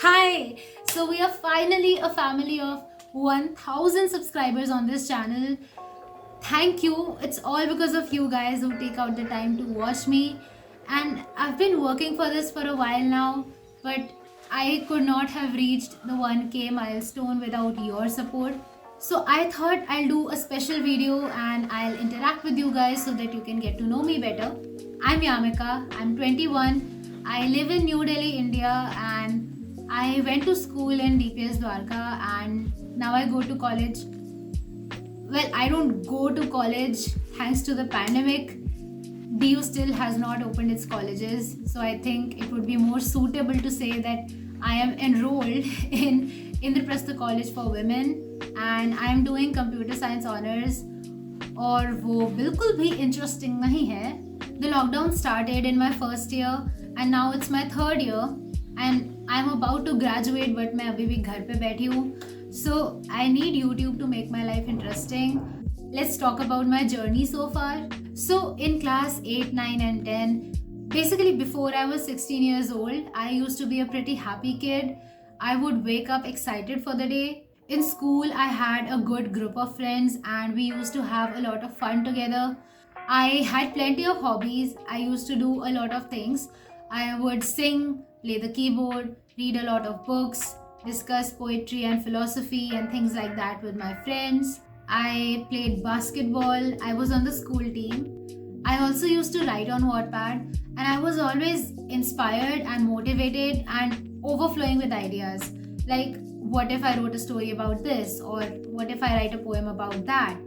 Hi! So we are finally a family of 1000 subscribers on this channel. Thank you. It's all because of you guys who take out the time to watch me. And I've been working for this for a while now, but I could not have reached the 1k milestone without your support. So I thought I'll do a special video and I'll interact with you guys so that you can get to know me better. I'm Yamika, I'm 21. I live in New Delhi, India, and I went to school in DPS Dwarka and now I go to college. Well, I don't go to college thanks to the pandemic. DU still has not opened its colleges, so I think it would be more suitable to say that I am enrolled in Indraprastha College for Women and I am doing computer science honors. और वो बिल्कुल भी interesting नहीं है. The lockdown started in my first year and now it's my third year and I'm about to graduate but मैं अभी भी घर पे बैठी हूँ. So I need YouTube to make my life interesting. Let's talk about my journey so far. So in class 8, 9 and 10, basically before I was 16 years old, I used to be a pretty happy kid. I would wake up excited for the day. In school, I had a good group of friends and we used to have a lot of fun together. I had plenty of hobbies. I used to do a lot of things. I would sing, play the keyboard, read a lot of books, discuss poetry and philosophy and things like that with my friends. I played basketball. I was on the school team. I also used to write on wattpad and I was always inspired and motivated and overflowing with ideas. Like, what if I wrote a story about this? Or what if I write a poem about that?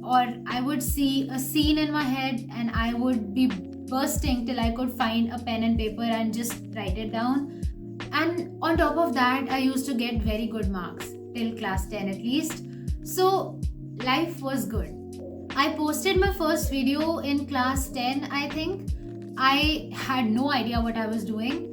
Or I would see a scene in my head and I would be bursting till I could find a pen and paper and just write it down. And on top of that, I used to get very good marks till class 10 at least. So life was good. I posted my first video in class 10, I think. I had no idea what I was doing.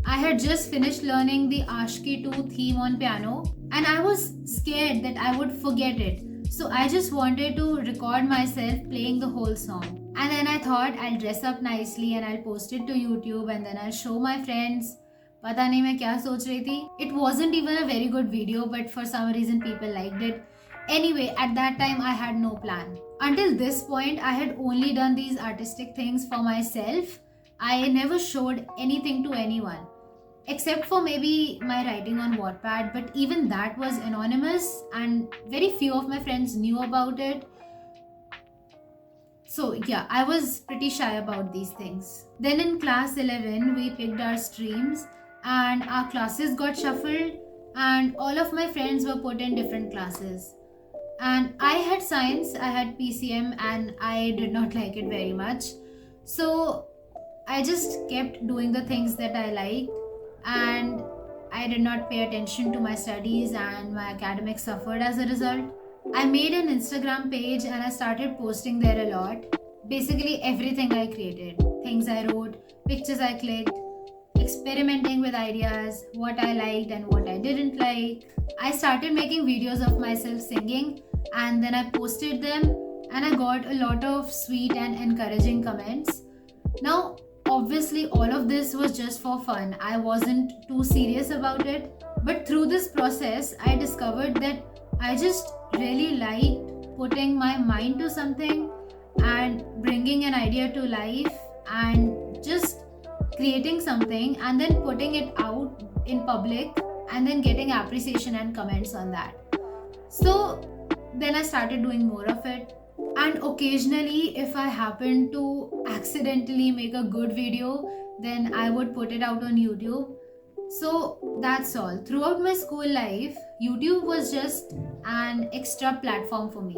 I had just finished learning the Ashki 2 theme on piano and I was scared that I would forget it. So I just wanted to record myself playing the whole song. And then I thought I'll dress up nicely and I'll post it to YouTube and then I'll show my friends. पता नहीं मैं क्या सोच रही थी. It wasn't even a very good video, but for some reason people liked it. Anyway, at that time I had no plan. Until this point, I had only done these artistic things for myself. I never showed anything to anyone. Except for maybe my writing on Wattpad, but even that was anonymous and very few of my friends knew about it. So yeah, I was pretty shy about these things. Then in class 11, we picked our streams and our classes got shuffled and all of my friends were put in different classes. And I had science, I had PCM and I did not like it very much. So I just kept doing the things that I liked and I did not pay attention to my studies and my academics suffered as a result. I made an Instagram page and I started posting there a lot. Basically everything I created, things I wrote, pictures I clicked, experimenting with ideas, what I liked and what I didn't like. I started making videos of myself singing and then I posted them and I got a lot of sweet and encouraging comments. Now, obviously all of this was just for fun. I wasn't too serious about it. But through this process, I discovered that I just really liked putting my mind to something and bringing an idea to life and just creating something and then putting it out in public and then getting appreciation and comments on that. So then I started doing more of it. And occasionally, if I happen to accidentally make a good video, then I would put it out on YouTube. So that's all. Throughout my school life, YouTube was just an extra platform for me.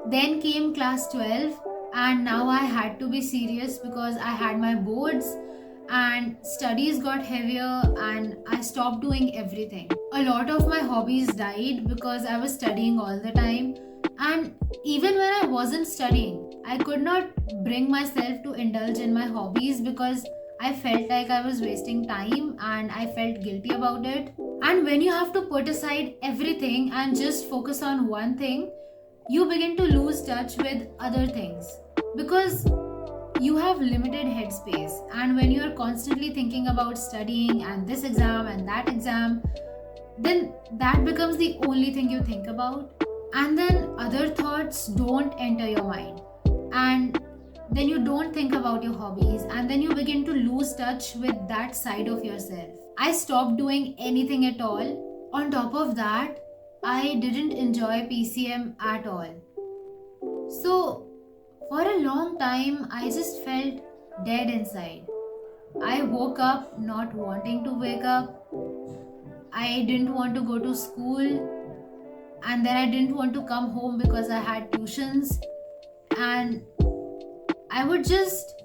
Then came class 12 and now I had to be serious because I had my boards and studies got heavier and I stopped doing everything. A lot of my hobbies died because I was studying all the time. And even when I wasn't studying, I could not bring myself to indulge in my hobbies because I felt like I was wasting time and I felt guilty about it. And when you have to put aside everything and just focus on one thing, you begin to lose touch with other things. Because you have limited headspace, and when you are constantly thinking about studying and this exam and that exam, then that becomes the only thing you think about, and then other thoughts don't enter your mind, and then you don't think about your hobbies, and then you begin to lose touch with that side of yourself. I stopped doing anything at all. On top of that, I didn't enjoy PCM at all. So for a long time, I just felt dead inside. I woke up not wanting to wake up. I didn't want to go to school, and then I didn't want to come home because I had tuitions, and I would just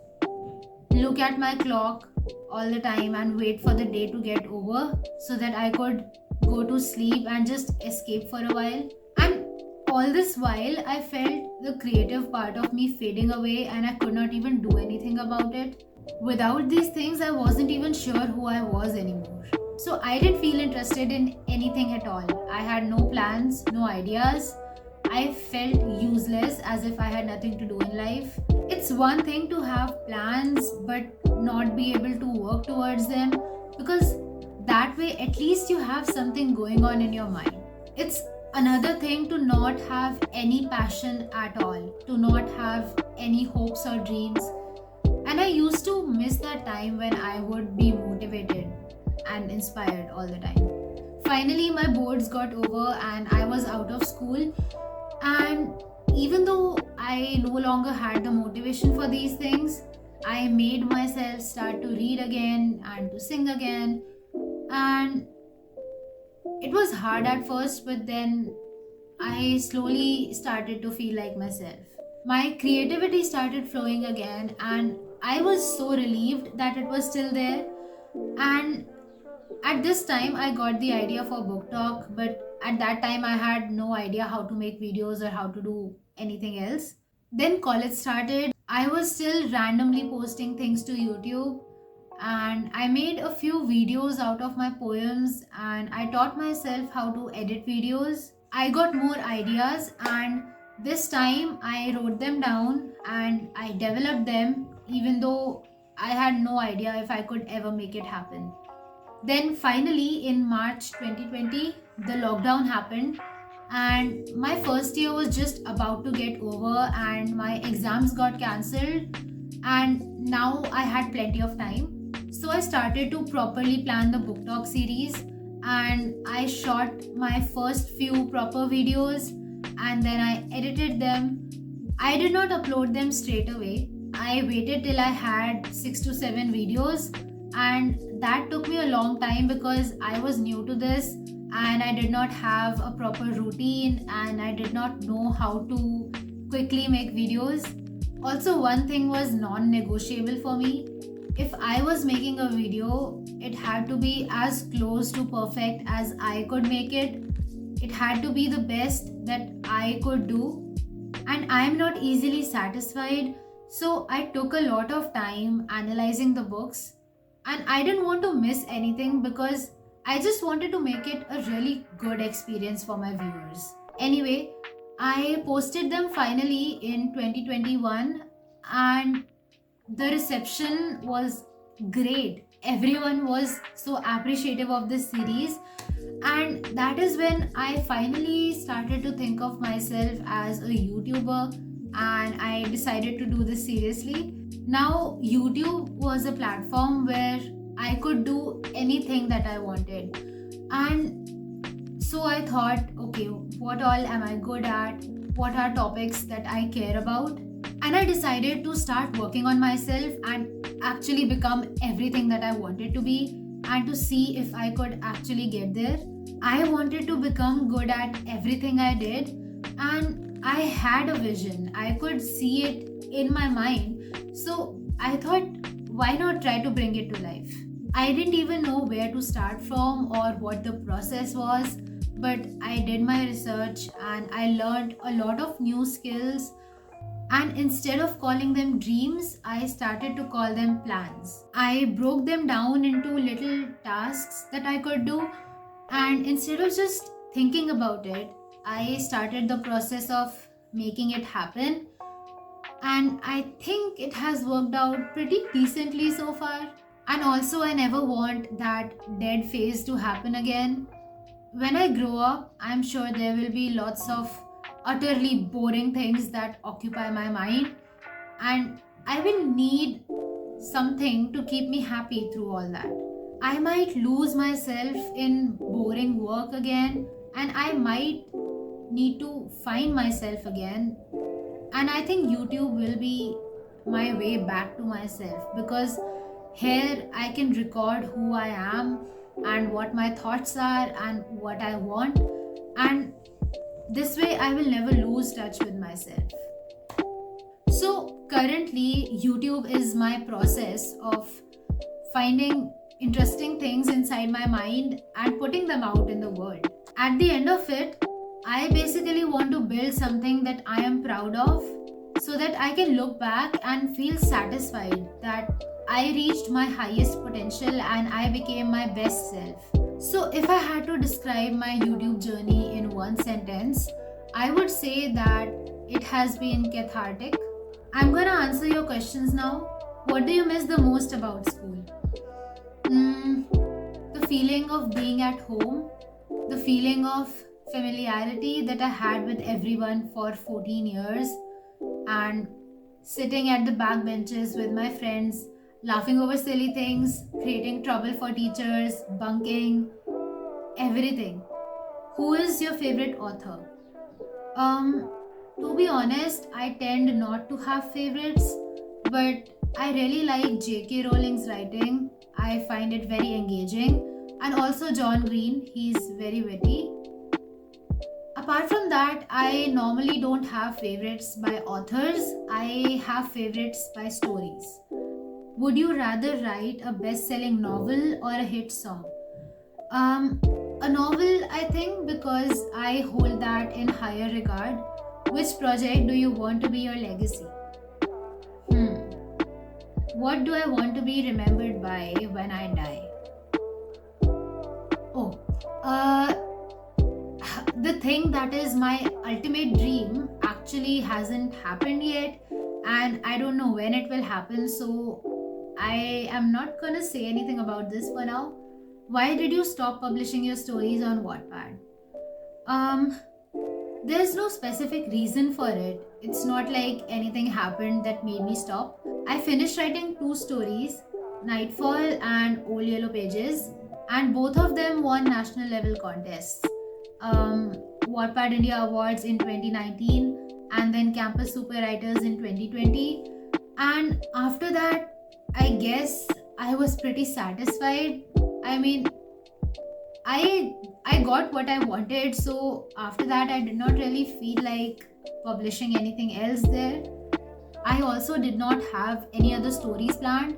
look at my clock all the time and wait for the day to get over so that I could go to sleep and just escape for a while. And all this while, I felt the creative part of me fading away, and I could not even do anything about it. Without these things, I wasn't even sure who I was anymore. So I didn't feel interested in anything at all. I had no plans, no ideas. I felt useless, as if I had nothing to do in life. It's one thing to have plans but not be able to work towards them, because that way at least you have something going on in your mind. It's another thing to not have any passion at all, to not have any hopes or dreams. And I used to miss that time when I would be motivated and inspired all the time. Finally, my boards got over and I was out of school. And even though I no longer had the motivation for these things, I made myself start to read again and to sing again. And it was hard at first, but then I slowly started to feel like myself. My creativity started flowing again, and I was so relieved that it was still there. And at this time, I got the idea for book talk, but at that time, I had no idea how to make videos or how to do anything else. Then college started. I was still randomly posting things to YouTube, and I made a few videos out of my poems, and I taught myself how to edit videos. I got more ideas, and this time I wrote them down and I developed them, even though I had no idea if I could ever make it happen. Then finally in March 2020, the lockdown happened, and my first year was just about to get over, and my exams got cancelled, and now I had plenty of time. So I started to properly plan the book talk series, and I shot my first few proper videos, and then I edited them. I did not upload them straight away. I waited till I had 6 to 7 videos, and that took me a long time because I was new to this and I did not have a proper routine and I did not know how to quickly make videos. Also, one thing was non-negotiable for me. If I was making a video, it had to be as close to perfect as I could make it. It had to be the best that I could do, and I am not easily satisfied. So I took a lot of time analyzing the books, and I didn't want to miss anything because I just wanted to make it a really good experience for my viewers. Anyway, I posted them finally in 2021, and the reception was great. Everyone was so appreciative of this series, and that is when I finally started to think of myself as a YouTuber, and I decided to do this seriously. Now, YouTube was a platform where I could do anything that I wanted. And so I thought, okay, what all am I good at? What are topics that I care about? And I decided to start working on myself and actually become everything that I wanted to be, and to see if I could actually get there. I wanted to become good at everything I did, and I had a vision. I could see it in my mind. So I thought, why not try to bring it to life? I didn't even know where to start from or what the process was, but I did my research and I learned a lot of new skills. And instead of calling them dreams, I started to call them plans. I broke them down into little tasks that I could do, and instead of just thinking about it, I started the process of making it happen. and I think it has worked out pretty decently so far. And also, I never want that dead phase to happen again. When I grow up, I'm sure there will be lots of utterly boring things that occupy my mind, and I will need something to keep me happy through all that. I might lose myself in boring work again, and I might need to find myself again. And I think YouTube will be my way back to myself, because here I can record who I am and what my thoughts are and what I want. And this way I will never lose touch with myself. So currently, YouTube is my process of finding interesting things inside my mind and putting them out in the world. At the end of it, I basically want to build something that I am proud of, so that I can look back and feel satisfied that I reached my highest potential and I became my best self. So, if I had to describe my YouTube journey in one sentence, I would say that it has been cathartic. I'm gonna answer your questions now. What do you miss the most about school? The feeling of being at home, the feeling of familiarity that I had with everyone for 14 years, and sitting at the back benches with my friends, laughing over silly things, creating trouble for teachers, bunking, everything. Who is your favorite author? To be honest, I tend not to have favorites, but I really like J.K. Rowling's writing. I find it very engaging. And also John Green, he's very witty. Apart from that, I normally don't have favorites by authors. I have favorites by stories. Would you rather write a best-selling novel or a hit song? A novel, I think, because I hold that in higher regard. Which project do you want to be your legacy? What do I want to be remembered by when I die? Oh, the thing that is my ultimate dream actually hasn't happened yet, and I don't know when it will happen, so I am not gonna say anything about this for now. Why did you stop publishing your stories on Wattpad? There's no specific reason for it. It's not like anything happened that made me stop. I finished writing 2 stories, Nightfall and Old Yellow Pages, and both of them won national level contests. Wattpad India Awards in 2019 and then Campus Super Writers in 2020. And after that, I guess I was pretty satisfied. I mean, I got what I wanted, so after that I did not really feel like publishing anything else there. I also did not have any other stories planned,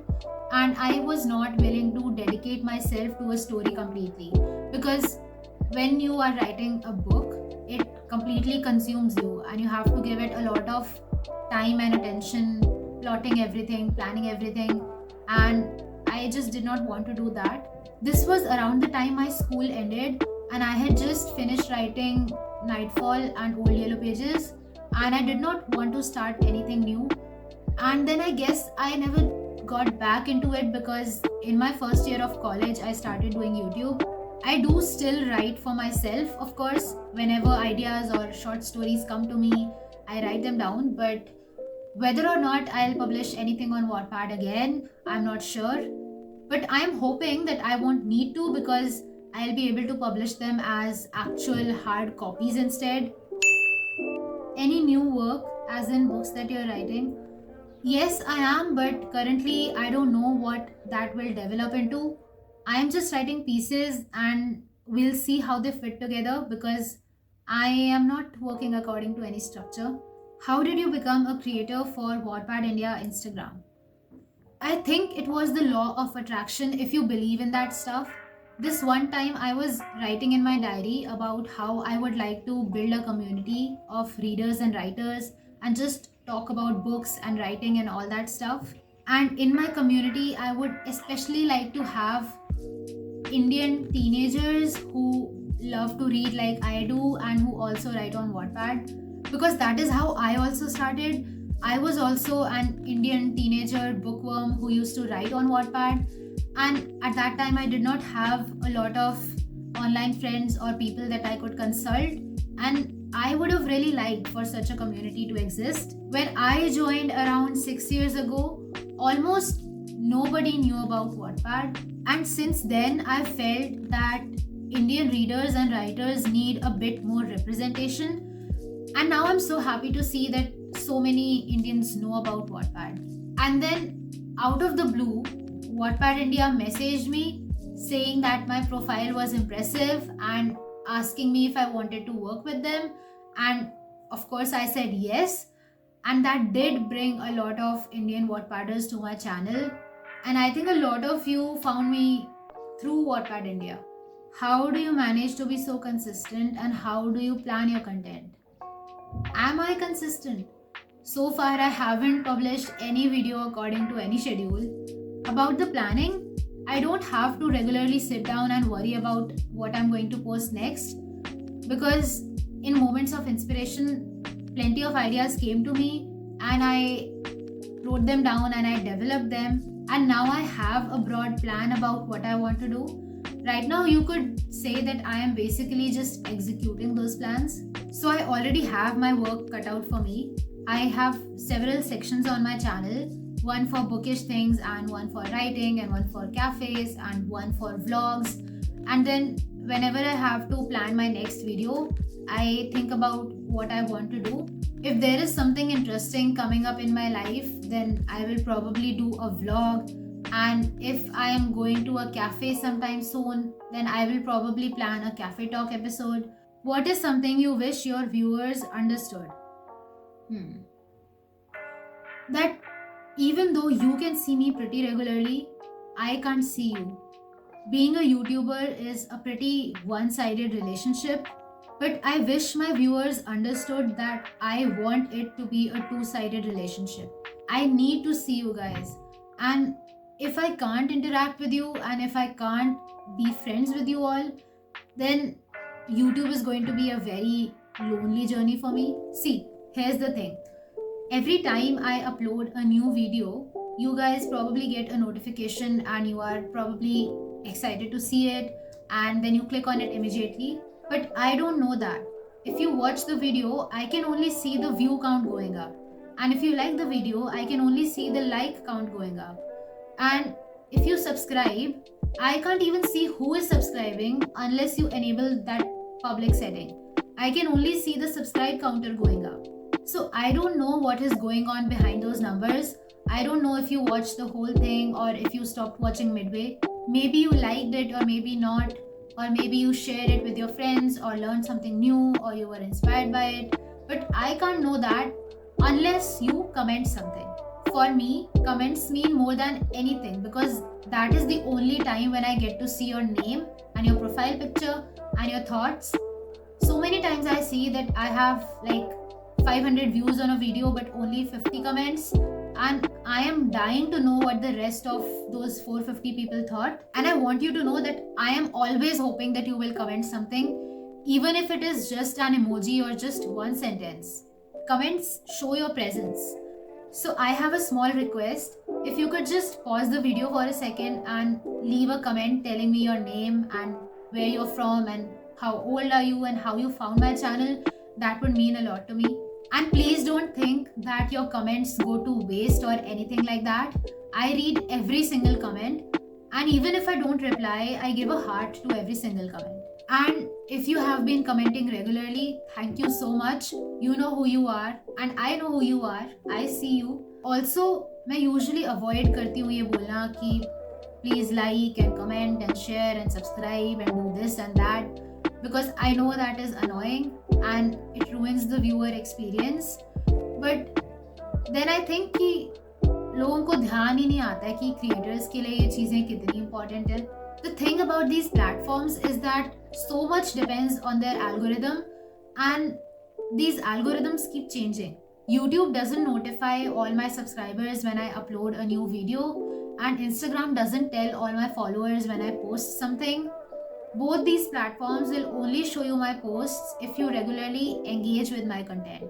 and I was not willing to dedicate myself to a story completely, because when you are writing a book, it completely consumes you and you have to give it a lot of time and attention, plotting everything, planning everything, and I just did not want to do that. This was around the time my school ended, and I had just finished writing Nightfall and Old Yellow Pages, and I did not want to start anything new. And then I guess I never got back into it, because in my first year of college I started doing YouTube. I do still write for myself, of course. Whenever ideas or short stories come to me, I write them down, but whether or not I'll publish anything on Wattpad again, I'm not sure. But I'm hoping that I won't need to, because I'll be able to publish them as actual hard copies instead. Any new work, as in books that you're writing? Yes, I am, but currently I don't know what that will develop into. I am just writing pieces and we'll see how they fit together, because I am not working according to any structure. How did you become a creator for Wattpad India Instagram? I think it was the law of attraction, if you believe in that stuff. This one time I was writing in my diary about how I would like to build a community of readers and writers and just talk about books and writing and all that stuff. And in my community, I would especially like to have Indian teenagers who love to read like I do and who also write on Wattpad, because that is how I also started. I was also an Indian teenager bookworm who used to write on Wattpad, and at that time I did not have a lot of online friends or people that I could consult, and I would have really liked for such a community to exist. When I joined around 6 years ago, almost nobody knew about Wattpad, and since then I felt that Indian readers and writers need a bit more representation, and now I'm so happy to see that so many Indians know about Wattpad. And then, out of the blue, Wattpad India messaged me saying that my profile was impressive and asking me if I wanted to work with them. And of course, I said yes. And that did bring a lot of Indian Wattpadders to my channel. And I think a lot of you found me through Wattpad India. How do you manage to be so consistent, and how do you plan your content? Am I consistent? So far, I haven't published any video according to any schedule. About the planning, I don't have to regularly sit down and worry about what I'm going to post next, because in moments of inspiration, plenty of ideas came to me and I wrote them down and I developed them, and now I have a broad plan about what I want to do. Right now, you could say that I am basically just executing those plans. So I already have my work cut out for me. I have several sections on my channel, one for bookish things and one for writing and one for cafes and one for vlogs. And then whenever I have to plan my next video, I think about what I want to do. If there is something interesting coming up in my life, then I will probably do a vlog. And if I am going to a cafe sometime soon, then I will probably plan a cafe talk episode. What is something you wish your viewers understood? That even though you can see me pretty regularly, I can't see you. Being a YouTuber is a pretty one-sided relationship, but I wish my viewers understood that I want it to be a two-sided relationship. I need to see you guys. And if I can't interact with you and if I can't be friends with you all, then YouTube is going to be a very lonely journey for me. See, here's the thing. Every time I upload a new video, you guys probably get a notification and you are probably excited to see it, and then you click on it immediately. But I don't know that. If you watch the video, I can only see the view count going up. And if you like the video, I can only see the like count going up. And if you subscribe, I can't even see who is subscribing unless you enable that public setting. I can only see the subscribe counter going up. So I don't know what is going on behind those numbers. I don't know if you watched the whole thing or if you stopped watching midway. Maybe you liked it or maybe not. Or maybe you shared it with your friends or learned something new or you were inspired by it. But I can't know that unless you comment something. For me, comments mean more than anything, because that is the only time when I get to see your name and your profile picture and your thoughts. So many times I see that I have like 500 views on a video but only 50 comments, and I am dying to know what the rest of those 450 people thought. And I want you to know that I am always hoping that you will comment something, even if it is just an emoji or just one sentence. Comments show your presence. So I have a small request. If you could just pause the video for a second and leave a comment telling me your name and where you're from and how old are you and how you found my channel, that would mean a lot to me. And please don't think that your comments go to waste or anything like that. I read every single comment, and even if I don't reply, I give a heart to every single comment. And if you have been commenting regularly, thank you so much. You know who you are and I know who you are. I see you. Also, मैं usually avoid करती हूँ ये बोलना कि please like and comment and share and subscribe and do this and that, because I know that is annoying and it ruins the viewer experience. But then I think कि लोगों को ध्यान ही नहीं आता है कि creators के लिए ये चीज़ें कितनी important है. The thing about these platforms is that so much depends on their algorithm, and these algorithms keep changing. YouTube doesn't notify all my subscribers when I upload a new video, and Instagram doesn't tell all my followers when I post something. Both these platforms will only show you my posts if you regularly engage with my content.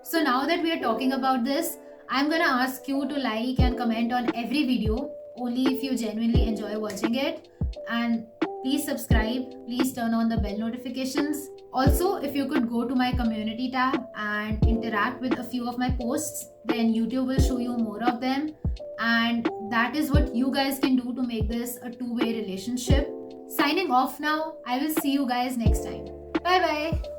So now that we are talking about this, I'm gonna ask you to like and comment on every video only if you genuinely enjoy watching it. And please subscribe, please turn on the bell notifications. Also, if you could go to my community tab and interact with a few of my posts, then YouTube will show you more of them. And that is what you guys can do to make this a two-way relationship. Signing off now. I will see you guys next time. Bye bye.